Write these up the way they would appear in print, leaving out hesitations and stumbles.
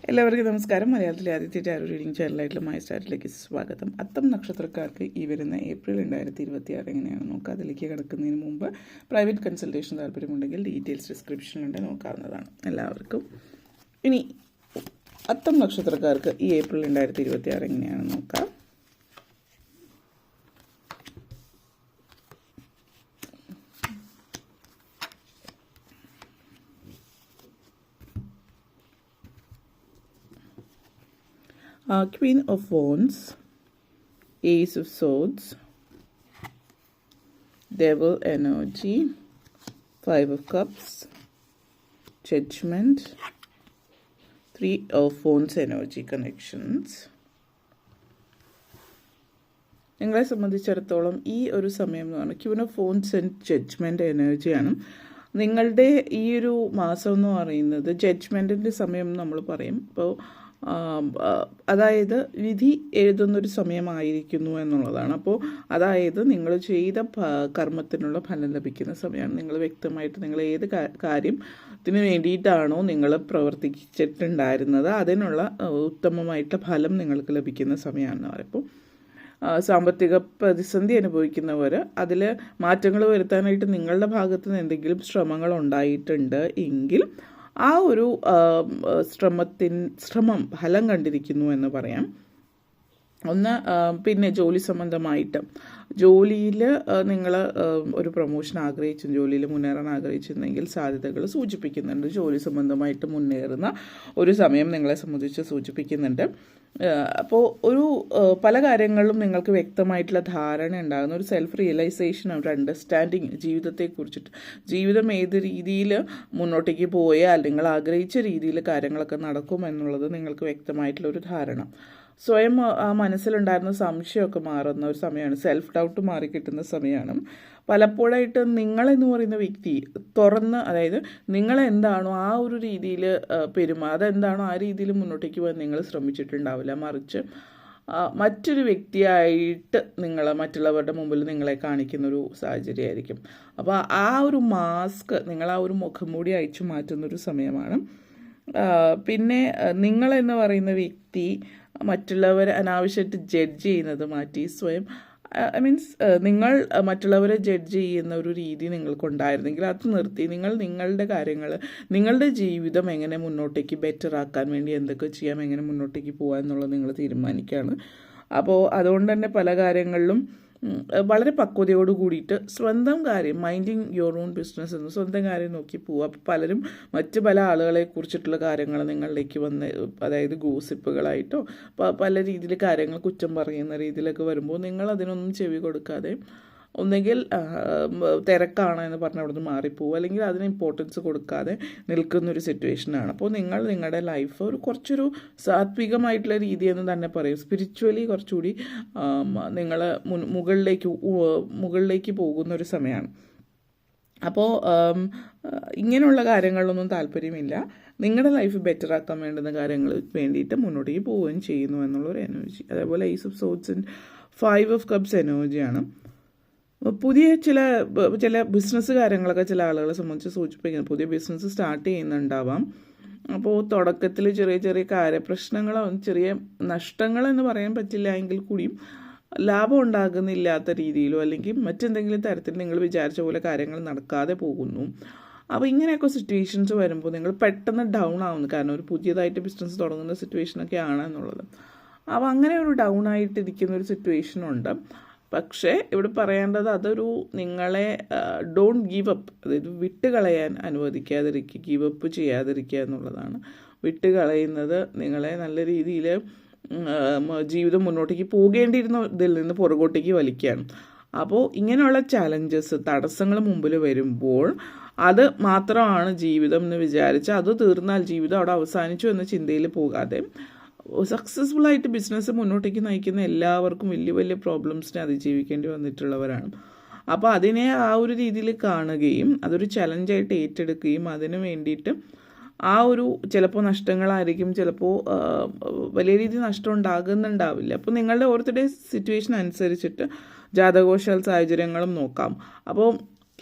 എല്ലാവർക്കും നമസ്കാരം. മലയാളത്തിലെ ആദ്യത്തെ ടാരോ റീഡിംഗ് ചാനലായിട്ടുള്ള മൈ സ്റ്റാറിലേക്ക് സ്വാഗതം. അത്തം നക്ഷത്രക്കാർക്ക് ഈ വരുന്ന ഏപ്രിൽ 2026 എങ്ങനെയാണ് നോക്കുക. അതിലേക്ക് കിടക്കുന്നതിന് മുമ്പ് പ്രൈവറ്റ് കൺസൾട്ടേഷൻ താല്പര്യമുണ്ടെങ്കിൽ ഡീറ്റെയിൽസ് ഡിസ്ക്രിപ്ഷനിലുണ്ട്, നോക്കാവുന്നതാണ് എല്ലാവർക്കും. ഇനി അത്തം നക്ഷത്രക്കാർക്ക് ഈ ഏപ്രിൽ 2026 എങ്ങനെയാണ് നോക്കാം. Queen of Wands, Ace of Swords, Devil energy, Five of Cups, Judgment, Three of Wands energy connections. നിങ്ങളെ സംബന്ധിച്ചിടത്തോളം ഈ ഒരു സമയം എന്ന് പറഞ്ഞാൽ queen of wands and judgement എനർജിയാണ്. നിങ്ങളുടെ ഈ ഒരു മാസം എന്ന് പറയുന്നത് ജഡ്ജ്മെൻറ്റിൻ്റെ സമയം നമ്മൾ പറയും. ഇപ്പോൾ അതായത് വിധി എഴുതുന്നൊരു സമയമായിരിക്കുന്നു എന്നുള്ളതാണ്. അപ്പോൾ അതായത് നിങ്ങൾ ചെയ്ത കർമ്മത്തിനുള്ള ഫലം ലഭിക്കുന്ന സമയമാണ്. നിങ്ങൾ വ്യക്തമായിട്ട് നിങ്ങൾ ഏത് കാര്യത്തിന് വേണ്ടിയിട്ടാണോ നിങ്ങൾ പ്രവർത്തിച്ചിട്ടുണ്ടായിരുന്നത് അതിനുള്ള ഉത്തമമായിട്ടുള്ള ഫലം നിങ്ങൾക്ക് ലഭിക്കുന്ന സമയമാണെന്ന് പറയുമ്പോൾ സാമ്പത്തിക പ്രതിസന്ധി അനുഭവിക്കുന്നവർ അതിൽ മാറ്റങ്ങൾ വരുത്താനായിട്ട് നിങ്ങളുടെ ഭാഗത്ത് നിന്ന് എന്തെങ്കിലും ശ്രമങ്ങൾ ഉണ്ടായിട്ടുണ്ട് എങ്കിൽ ആ ഒരു ശ്രമം ഫലം കണ്ടിരിക്കുന്നു എന്ന് പറയാം. ഒന്ന് പിന്നെ ജോലി സംബന്ധമായിട്ട് ജോലിയിൽ നിങ്ങൾ ഒരു പ്രൊമോഷൻ ജോലിയിൽ മുന്നേറാൻ ആഗ്രഹിച്ചിരുന്നെങ്കിൽ സാധ്യതകൾ സൂചിപ്പിക്കുന്നുണ്ട്. ജോലി സംബന്ധമായിട്ട് മുന്നേറുന്ന ഒരു സമയം നിങ്ങളെ സംബന്ധിച്ച് സൂചിപ്പിക്കുന്നുണ്ട്. അപ്പോൾ ഒരു പല കാര്യങ്ങളിലും നിങ്ങൾക്ക് വ്യക്തമായിട്ടുള്ള ധാരണ ഉണ്ടാകുന്ന ഒരു സെൽഫ് റിയലൈസേഷൻ, ഒരു അണ്ടർസ്റ്റാൻഡിങ് ജീവിതത്തെക്കുറിച്ചിട്ട്, ജീവിതം ഏത് രീതിയിൽ മുന്നോട്ടേക്ക് പോയാൽ നിങ്ങൾ ആഗ്രഹിച്ച രീതിയിൽ കാര്യങ്ങളൊക്കെ നടക്കുമെന്നുള്ളത് നിങ്ങൾക്ക് വ്യക്തമായിട്ടുള്ള ഒരു ധാരണ, സ്വയം ആ മനസ്സിലുണ്ടായിരുന്ന സംശയമൊക്കെ മാറുന്ന ഒരു സമയമാണ്. സെൽഫ് ഡൗട്ട് മാറിക്കിട്ടുന്ന സമയമാണ്. പലപ്പോഴായിട്ട് നിങ്ങളെന്ന് പറയുന്ന വ്യക്തി തുറന്ന്, അതായത് നിങ്ങളെന്താണോ ആ ഒരു രീതിയിൽ അതെന്താണോ ആ രീതിയിൽ മുന്നോട്ടേക്ക് പോകാൻ നിങ്ങൾ ശ്രമിച്ചിട്ടുണ്ടാവില്ല. മറിച്ച് മറ്റൊരു വ്യക്തിയായിട്ട് മറ്റുള്ളവരുടെ മുമ്പിൽ നിങ്ങളെ കാണിക്കുന്നൊരു സാഹചര്യമായിരിക്കും. അപ്പോൾ ആ ഒരു മാസ്ക്, നിങ്ങൾ ആ ഒരു മുഖംമൂടി അയച്ചു മാറ്റുന്നൊരു സമയമാണ്. പിന്നെ നിങ്ങളെന്ന് പറയുന്ന വ്യക്തി മറ്റുള്ളവരെ അനാവശ്യമായിട്ട് ജഡ്ജ് ചെയ്യുന്നത് മാറ്റി സ്വയം നിങ്ങൾ മറ്റുള്ളവരെ ജഡ്ജ് ചെയ്യുന്ന ഒരു രീതി നിങ്ങൾക്കുണ്ടായിരുന്നെങ്കിൽ അത് നിർത്തി നിങ്ങളുടെ കാര്യങ്ങൾ, നിങ്ങളുടെ ജീവിതം എങ്ങനെ മുന്നോട്ടേക്ക് ബെറ്റർ ആക്കാൻ വേണ്ടി എന്തൊക്കെ ചെയ്യാം, എങ്ങനെ മുന്നോട്ടേക്ക് പോകാം എന്നുള്ളത് നിങ്ങൾ തീരുമാനിക്കുകയാണ്. അപ്പോൾ അതുകൊണ്ട് തന്നെ പല കാര്യങ്ങളിലും വളരെ പക്വതയോട് കൂടിയിട്ട് സ്വന്തം കാര്യം, മൈൻഡിങ് യുവർ ഓൺ ബിസിനസ് എന്ന് സ്വന്തം കാര്യം നോക്കി പോവുക. അപ്പോൾ പലരും മറ്റ് പല ആളുകളെ കുറിച്ചിട്ടുള്ള കാര്യങ്ങൾ നിങ്ങളിലേക്ക് അതായത് ഗോസിപ്പുകളായിട്ടോ പല രീതിയിൽ കാര്യങ്ങൾ കുറ്റം പറയുന്ന രീതിയിലൊക്കെ വരുമ്പോൾ നിങ്ങൾ അതിനൊന്നും ചെവി കൊടുക്കാതെ ഒന്നെങ്കിൽ തിരക്കാണ് എന്ന് പറഞ്ഞ് അവിടെ നിന്ന് മാറിപ്പോവുക, അല്ലെങ്കിൽ അതിന് ഇമ്പോർട്ടൻസ് കൊടുക്കാതെ നിൽക്കുന്നൊരു സിറ്റുവേഷനാണ്. അപ്പോൾ നിങ്ങളുടെ ലൈഫ് കുറച്ചൊരു സാത്വികമായിട്ടുള്ള രീതിയെന്ന് തന്നെ പറയും. സ്പിരിച്വലി കുറച്ചുകൂടി നിങ്ങൾ മുകളിലേക്ക് പോകുന്ന ഒരു സമയമാണ്. അപ്പോൾ ഇങ്ങനെയുള്ള കാര്യങ്ങളിലൊന്നും താല്പര്യമില്ല. നിങ്ങളുടെ ലൈഫ് ബെറ്റർ ആക്കാൻ വേണ്ടുന്ന കാര്യങ്ങൾ വേണ്ടിയിട്ട് മുന്നോട്ടേക്ക് പോവുകയും ചെയ്യുന്നു എന്നുള്ളൊരു എനർജി. അതേപോലെ ace of swords and five of cups എനർജിയാണ്. പുതിയ ചില ബിസിനസ് കാര്യങ്ങളൊക്കെ ചില ആളുകളെ സംബന്ധിച്ച് സൂചിപ്പിക്കുന്നു. പുതിയ ബിസിനസ് സ്റ്റാർട്ട് ചെയ്യുന്നുണ്ടാവാം. അപ്പോൾ തുടക്കത്തിൽ ചെറിയ ചെറിയ കാര്യപ്രശ്നങ്ങളോ ചെറിയ നഷ്ടങ്ങളെന്ന് പറയാൻ പറ്റില്ല എങ്കിൽ കൂടിയും ലാഭം ഉണ്ടാകുന്നില്ലാത്ത രീതിയിലോ അല്ലെങ്കിൽ മറ്റെന്തെങ്കിലും തരത്തിൽ നിങ്ങൾ വിചാരിച്ച പോലെ കാര്യങ്ങൾ നടക്കാതെ പോകുന്നു. അപ്പോൾ ഇങ്ങനെയൊക്കെ സിറ്റുവേഷൻസ് വരുമ്പോൾ നിങ്ങൾ പെട്ടെന്ന് ഡൗൺ ആവുന്നു. കാരണം ഒരു പുതിയതായിട്ട് ബിസിനസ് തുടങ്ങുന്ന സിറ്റുവേഷനൊക്കെ ആണ് എന്നുള്ളത്. അപ്പോൾ അങ്ങനെ ഒരു ഡൗൺ ആയിട്ടിരിക്കുന്ന ഒരു സിറ്റുവേഷനുണ്ട്. പക്ഷേ ഇവിടെ പറയേണ്ടത് അതൊരു നിങ്ങളെ ഡോണ്ട് ഗീവ് അപ്പ്, അതായത് വിട്ടുകളയാൻ അനുവദിക്കാതിരിക്കുക, ഗീവ് അപ്പ് ചെയ്യാതിരിക്കുക എന്നുള്ളതാണ്. വിട്ടുകളയുന്നത് നിങ്ങളെ നല്ല രീതിയിൽ ജീവിതം മുന്നോട്ടേക്ക് പോകേണ്ടിയിരുന്നതിൽ നിന്ന് പുറകോട്ടേക്ക് വലിക്കുകയാണ്. അപ്പോൾ ഇങ്ങനെയുള്ള ചാലഞ്ചസ്, തടസ്സങ്ങൾ മുമ്പിൽ വരുമ്പോൾ അത് മാത്രമാണ് ജീവിതം എന്ന് വിചാരിച്ച് അത് തീർന്നാൽ ജീവിതം അവിടെ അവസാനിച്ചു എന്ന ചിന്തയിൽ പോകാതെ സക്സസ്ഫുള്ളായിട്ട് ബിസിനസ് മുന്നോട്ടേക്ക് നയിക്കുന്ന എല്ലാവർക്കും വലിയ വലിയ പ്രോബ്ലംസിനെ അതിജീവിക്കേണ്ടി വന്നിട്ടുള്ളവരാണ്. അപ്പോൾ അതിനെ ആ ഒരു രീതിയിൽ കാണുകയും അതൊരു ചലഞ്ചായിട്ട് ഏറ്റെടുക്കുകയും അതിന് വേണ്ടിയിട്ട് ആ ഒരു ചിലപ്പോൾ നഷ്ടങ്ങളായിരിക്കും, ചിലപ്പോൾ വലിയ രീതിയിൽ നഷ്ടം ഉണ്ടാകുന്നുണ്ടാവില്ല. അപ്പോൾ നിങ്ങളുടെ ഓരോരുത്തരുടെ സിറ്റുവേഷൻ അനുസരിച്ചിട്ട് ജാതകോശാൽ സാഹചര്യങ്ങളും നോക്കാം. അപ്പോൾ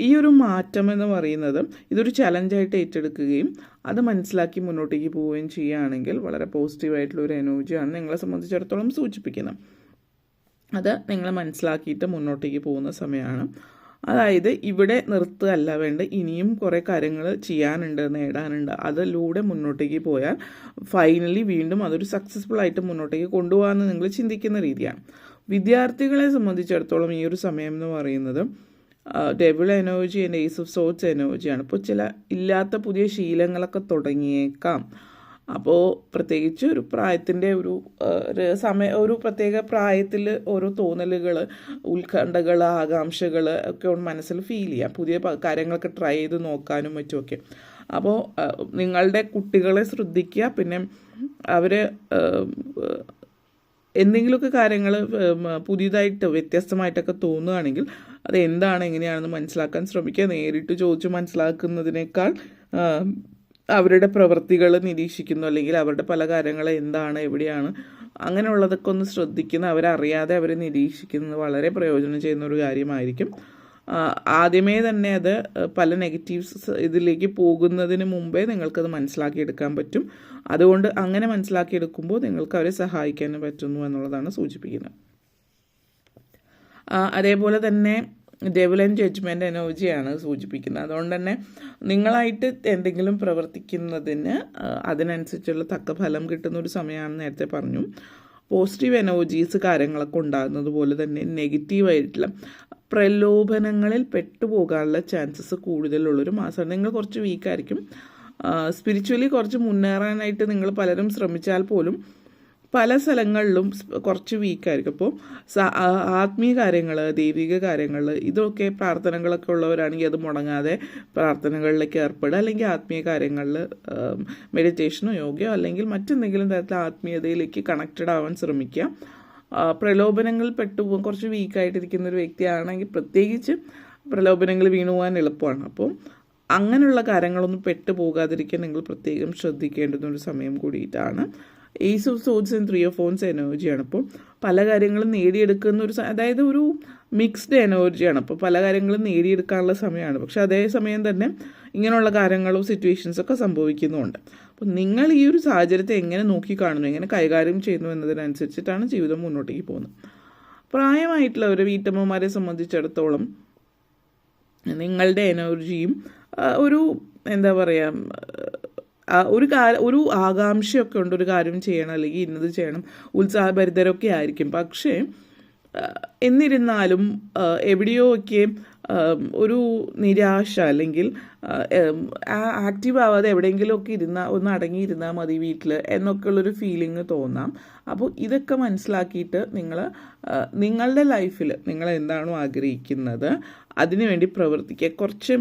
ഈ ഒരു മാറ്റം എന്ന് പറയുന്നത് ഇതൊരു ചലഞ്ചായിട്ട് ഏറ്റെടുക്കുകയും അത് മനസ്സിലാക്കി മുന്നോട്ടേക്ക് പോവുകയും ചെയ്യുകയാണെങ്കിൽ വളരെ പോസിറ്റീവായിട്ടുള്ള ഒരു എനർജിയാണ് നിങ്ങളെ സംബന്ധിച്ചിടത്തോളം സൂചിപ്പിക്കുന്നത്. അത് നിങ്ങൾ മനസ്സിലാക്കിയിട്ട് മുന്നോട്ടേക്ക് പോകുന്ന സമയമാണ്. അതായത് ഇവിടെ നിർത്തുകയല്ല വേണ്ട, ഇനിയും കുറേ കാര്യങ്ങൾ ചെയ്യാനുണ്ട്, നേടാനുണ്ട്. അതിലൂടെ മുന്നോട്ടേക്ക് പോയാൽ ഫൈനലി വീണ്ടും അതൊരു സക്സസ്ഫുൾ ആയിട്ട് മുന്നോട്ടേക്ക് കൊണ്ടുപോകാമെന്ന് നിങ്ങൾ ചിന്തിക്കുന്ന രീതിയാണ്. വിദ്യാർത്ഥികളെ സംബന്ധിച്ചിടത്തോളം ഈ ഒരു സമയം എന്ന് പറയുന്നത് devil energy and ace of swords എനർജിയാണ്. ഇപ്പോൾ ചില ഇല്ലാത്ത പുതിയ ശീലങ്ങളൊക്കെ തുടങ്ങിയേക്കാം. അപ്പോൾ പ്രത്യേകിച്ച് ഒരു പ്രായത്തിൻ്റെ ഒരു ഒരു പ്രത്യേക പ്രായത്തിൽ ഓരോ തോന്നലുകൾ, ഉത്കണ്ഠകൾ, ആകാംക്ഷകൾ ഒക്കെ മനസ്സിൽ ഫീൽ ചെയ്യാം, പുതിയ കാര്യങ്ങളൊക്കെ ട്രൈ ചെയ്ത് നോക്കാനും മറ്റുമൊക്കെ. അപ്പോൾ നിങ്ങളുടെ കുട്ടികളെ ശ്രദ്ധിക്കുക. പിന്നെ അവർ എന്തെങ്കിലുമൊക്കെ കാര്യങ്ങൾ പുതിയതായിട്ട് വ്യത്യസ്തമായിട്ടൊക്കെ തോന്നുകയാണെങ്കിൽ അത് എന്താണ് എങ്ങനെയാണെന്ന് മനസ്സിലാക്കാൻ ശ്രമിക്കുക. നേരിട്ട് ചോദിച്ച് മനസ്സിലാക്കുന്നതിനേക്കാൾ അവരുടെ പ്രവൃത്തികൾ നിരീക്ഷിക്കുന്നു, അല്ലെങ്കിൽ അവരുടെ പല കാര്യങ്ങൾ എന്താണ്, എവിടെയാണ്, അങ്ങനെയുള്ളതൊക്കെ ഒന്ന് ശ്രദ്ധിക്കുന്ന, അവരറിയാതെ അവരെ നിരീക്ഷിക്കുന്നത് വളരെ പ്രയോജനം ചെയ്യുന്ന ഒരു കാര്യമായിരിക്കും. ആദ്യമേ തന്നെ അത് പല നെഗറ്റീവ്സ് ഇതിലേക്ക് പോകുന്നതിന് മുമ്പേ നിങ്ങൾക്കത് മനസ്സിലാക്കിയെടുക്കാൻ പറ്റും. അതുകൊണ്ട് അങ്ങനെ മനസ്സിലാക്കിയെടുക്കുമ്പോൾ നിങ്ങൾക്ക് അവരെ സഹായിക്കാനും പറ്റുന്നു എന്നുള്ളതാണ് സൂചിപ്പിക്കുന്നത്. അതേപോലെ തന്നെ ഡെവിൾ ആൻഡ് ജഡ്ജ്മെൻ്റ് എനർജിയാണ് സൂചിപ്പിക്കുന്നത്. അതുകൊണ്ട് തന്നെ നിങ്ങളായിട്ട് എന്തെങ്കിലും പ്രവർത്തിക്കുന്നതിന് അതിനനുസരിച്ചുള്ള തക്ക ഫലം കിട്ടുന്ന ഒരു സമയമാണെന്ന് നേരത്തെ പറഞ്ഞു. പോസിറ്റീവ് എനർജീസ് കാര്യങ്ങളൊക്കെ ഉണ്ടാകുന്നത് പോലെ തന്നെ നെഗറ്റീവായിട്ടുള്ള പ്രലോഭനങ്ങളിൽ പെട്ടുപോകാനുള്ള ചാൻസസ് കൂടുതലുള്ളൊരു മാസമാണ്. നിങ്ങൾ കുറച്ച് വീക്കായിരിക്കും. സ്പിരിച്വലി കുറച്ച് മുന്നേറാനായിട്ട് നിങ്ങൾ പലരും ശ്രമിച്ചാൽ പോലും പല സ്ഥലങ്ങളിലും കുറച്ച് വീക്കായിരിക്കും. അപ്പോൾ ആത്മീയ കാര്യങ്ങൾ, ദൈവിക കാര്യങ്ങൾ, ഇതൊക്കെ പ്രാർത്ഥനകളൊക്കെ ഉള്ളവരാണെങ്കിൽ അത് മുടങ്ങാതെ പ്രാർത്ഥനകളിലേക്ക് ഏർപ്പെടുക, അല്ലെങ്കിൽ ആത്മീയ കാര്യങ്ങളിൽ മെഡിറ്റേഷനോ യോഗയോ അല്ലെങ്കിൽ മറ്റെന്തെങ്കിലും തരത്തിൽ ആത്മീയതയിലേക്ക് കണക്റ്റഡ് ആവാൻ ശ്രമിക്കുക. പ്രലോഭനങ്ങളിൽ പെട്ടുപോകാൻ കുറച്ച് വീക്കായിട്ടിരിക്കുന്ന ഒരു വ്യക്തിയാണെങ്കിൽ പ്രത്യേകിച്ച് പ്രലോഭനങ്ങൾ വീണു പോകാൻ എളുപ്പമാണ്. അപ്പോൾ അങ്ങനെയുള്ള കാര്യങ്ങളൊന്നും പെട്ടുപോകാതിരിക്കാൻ നിങ്ങൾ പ്രത്യേകം ശ്രദ്ധിക്കേണ്ടുന്ന ഒരു സമയം കൂടിയിട്ടാണ്. Ace of swords and 3 of wands എനർജിയാണ്. അപ്പോൾ പല കാര്യങ്ങളും നേടിയെടുക്കുന്ന ഒരു അതായത് ഒരു മിക്സ്ഡ് എനർജിയാണ്. അപ്പോൾ പല കാര്യങ്ങളും നേടിയെടുക്കാനുള്ള സമയമാണ്. പക്ഷെ അതേ സമയം തന്നെ ഇങ്ങനെയുള്ള കാര്യങ്ങളും സിറ്റുവേഷൻസൊക്കെ സംഭവിക്കുന്നുമുണ്ട്. അപ്പോൾ നിങ്ങൾ ഈ ഒരു സാഹചര്യത്തെ എങ്ങനെ നോക്കിക്കാണുന്നു, എങ്ങനെ കൈകാര്യം ചെയ്യുന്നു എന്നതിനനുസരിച്ചിട്ടാണ് ജീവിതം മുന്നോട്ടേക്ക് പോകുന്നത്. പ്രായമായിട്ടുള്ള ഒരു വീട്ടമ്മമാരെ സംബന്ധിച്ചിടത്തോളം നിങ്ങളുടെ എനർജിയും ഒരു എന്താ പറയുക, ഒരു ആകാംക്ഷയൊക്കെ ഉണ്ട്, ഒരു കാര്യം ചെയ്യണം അല്ലെങ്കിൽ ഇന്നത് ചെയ്യണം, ഉത്സാഹഭരിതരൊക്കെ ആയിരിക്കും. പക്ഷേ എന്നിരുന്നാലും എവിടെയോ ഒക്കെ ഒരു നിരാശ അല്ലെങ്കിൽ ആക്റ്റീവ് ആവാതെ എവിടെയെങ്കിലുമൊക്കെ ഒന്ന് അടങ്ങിയിരുന്നാൽ മതി വീട്ടിൽ എന്നൊക്കെയുള്ളൊരു ഫീലിംഗ് തോന്നാം. അപ്പോൾ ഇതൊക്കെ മനസ്സിലാക്കിയിട്ട് നിങ്ങളുടെ ലൈഫിൽ നിങ്ങൾ എന്താണോ ആഗ്രഹിക്കുന്നത് അതിനുവേണ്ടി പ്രവർത്തിക്കുക. കുറച്ച്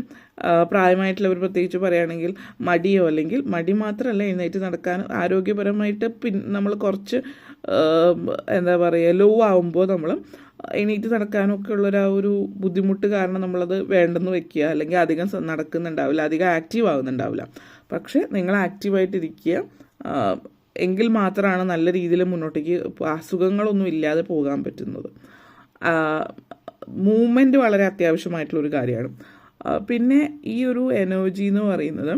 പ്രായമായിട്ടുള്ളവർ പ്രത്യേകിച്ച് പറയുകയാണെങ്കിൽ മടിയോ, അല്ലെങ്കിൽ മടി മാത്രമല്ല എഴുന്നേറ്റ് നടക്കാൻ ആരോഗ്യപരമായിട്ട് നമ്മൾ കുറച്ച് എന്താ പറയുക ലോ ആവുമ്പോൾ നമ്മൾ എണീറ്റ് നടക്കാനൊക്കെ ഉള്ളൊരു ഒരു ബുദ്ധിമുട്ട് കാരണം നമ്മളത് വേണ്ടെന്ന് വെക്കുക, അല്ലെങ്കിൽ അധികം നടക്കുന്നുണ്ടാവില്ല, അധികം ആക്റ്റീവ് ആവുന്നുണ്ടാവില്ല. പക്ഷേ നിങ്ങൾ ആക്റ്റീവായിട്ടിരിക്കുക, എങ്കിൽ മാത്രമാണ് നല്ല രീതിയിൽ മുന്നോട്ടേക്ക് അസുഖങ്ങളൊന്നും ഇല്ലാതെ പോകാൻ പറ്റുന്നത്. മൂവ്മെൻറ്റ് വളരെ അത്യാവശ്യമായിട്ടുള്ളൊരു കാര്യമാണ്. പിന്നെ ഈ ഒരു എനർജി എന്ന് പറയുന്നത്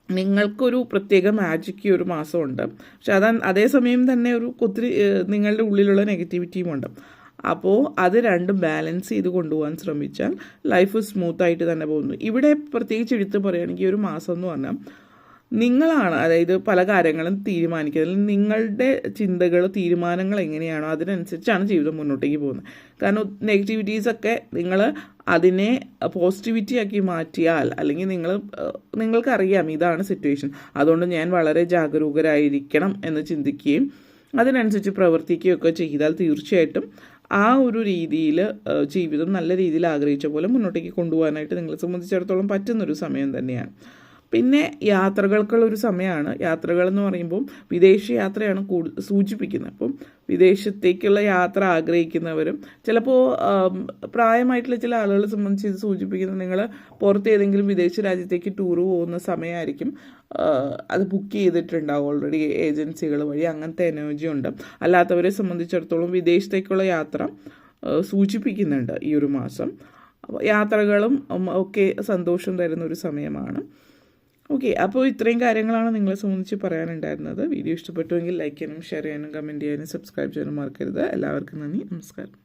നിങ്ങൾക്കൊരു പ്രത്യേക മാജിക് ഒരു മാസമുണ്ട്. പക്ഷെ അതേസമയം തന്നെ ഒത്തിരി നിങ്ങളുടെ ഉള്ളിലുള്ള നെഗറ്റിവിറ്റിയും ഉണ്ട്. അപ്പോൾ അത് രണ്ടും ബാലൻസ് ചെയ്ത് കൊണ്ടുപോകാൻ ശ്രമിച്ചാൽ ലൈഫ് സ്മൂത്തായിട്ട് തന്നെ പോകുന്നു. ഇവിടെ പ്രത്യേകിച്ച് എടുത്ത് പറയുകയാണെങ്കിൽ ഒരു മാസം എന്ന് പറഞ്ഞാൽ നിങ്ങളാണ്, അതായത് പല കാര്യങ്ങളും തീരുമാനിക്കുന്നത്. നിങ്ങളുടെ ചിന്തകൾ, തീരുമാനങ്ങൾ എങ്ങനെയാണോ അതിനനുസരിച്ചാണ് ജീവിതം മുന്നോട്ടേക്ക് പോകുന്നത്. കാരണം നെഗറ്റിവിറ്റീസൊക്കെ നിങ്ങൾ അതിനെ പോസിറ്റിവിറ്റി ആക്കി മാറ്റിയാൽ, അല്ലെങ്കിൽ നിങ്ങൾക്കറിയാം ഇതാണ് സിറ്റുവേഷൻ, അതുകൊണ്ട് ഞാൻ വളരെ ജാഗരൂകരായിരിക്കണം എന്ന് ചിന്തിക്കുകയും അതിനനുസരിച്ച് പ്രവർത്തിക്കുകയൊക്കെ ചെയ്താൽ തീർച്ചയായിട്ടും ആ ഒരു രീതിയിൽ ജീവിതം നല്ല രീതിയിൽ ആഗ്രഹിച്ച പോലെ മുന്നോട്ടേക്ക് കൊണ്ടുപോകാനായിട്ട് നിങ്ങളെ സംബന്ധിച്ചിടത്തോളം പറ്റുന്നൊരു സമയം തന്നെയാണ്. പിന്നെ യാത്രകൾക്കുള്ളൊരു സമയമാണ്. യാത്രകൾ എന്ന് പറയുമ്പോൾ വിദേശ യാത്രയാണ് സൂചിപ്പിക്കുന്നത്. അപ്പം വിദേശത്തേക്കുള്ള യാത്ര ആഗ്രഹിക്കുന്നവരും ചിലപ്പോൾ പ്രായമായിട്ടുള്ള ചില ആളുകളെ സംബന്ധിച്ച് ഇത് സൂചിപ്പിക്കുന്നത് നിങ്ങൾ പുറത്ത് ഏതെങ്കിലും വിദേശ രാജ്യത്തേക്ക് ടൂർ പോകുന്ന സമയമായിരിക്കും. അത് ബുക്ക് ചെയ്തിട്ടുണ്ടാവും ഓൾറെഡി ഏജൻസികൾ വഴി, അങ്ങനത്തെ എനർജി ഉണ്ട്. അല്ലാത്തവരെ സംബന്ധിച്ചിടത്തോളം വിദേശത്തേക്കുള്ള യാത്ര സൂചിപ്പിക്കുന്നുണ്ട് ഈ ഒരു മാസം. യാത്രകളും ഒക്കെ സന്തോഷം തരുന്ന ഒരു സമയമാണ്. ഓക്കെ, അപ്പോൾ ഇത്രയും കാര്യങ്ങളാണ് നിങ്ങളെ സംബന്ധിച്ച് പറയാനുണ്ടായിരുന്നത്. വീഡിയോ ഇഷ്ടപ്പെട്ടുവെങ്കിൽ ലൈക്ക് ചെയ്യാനും ഷെയർ ചെയ്യാനും കമൻറ്റ് ചെയ്യാനും സബ്സ്ക്രൈബ് ചെയ്യാനും മറക്കരുത്. എല്ലാവർക്കും നന്ദി, നമസ്കാരം.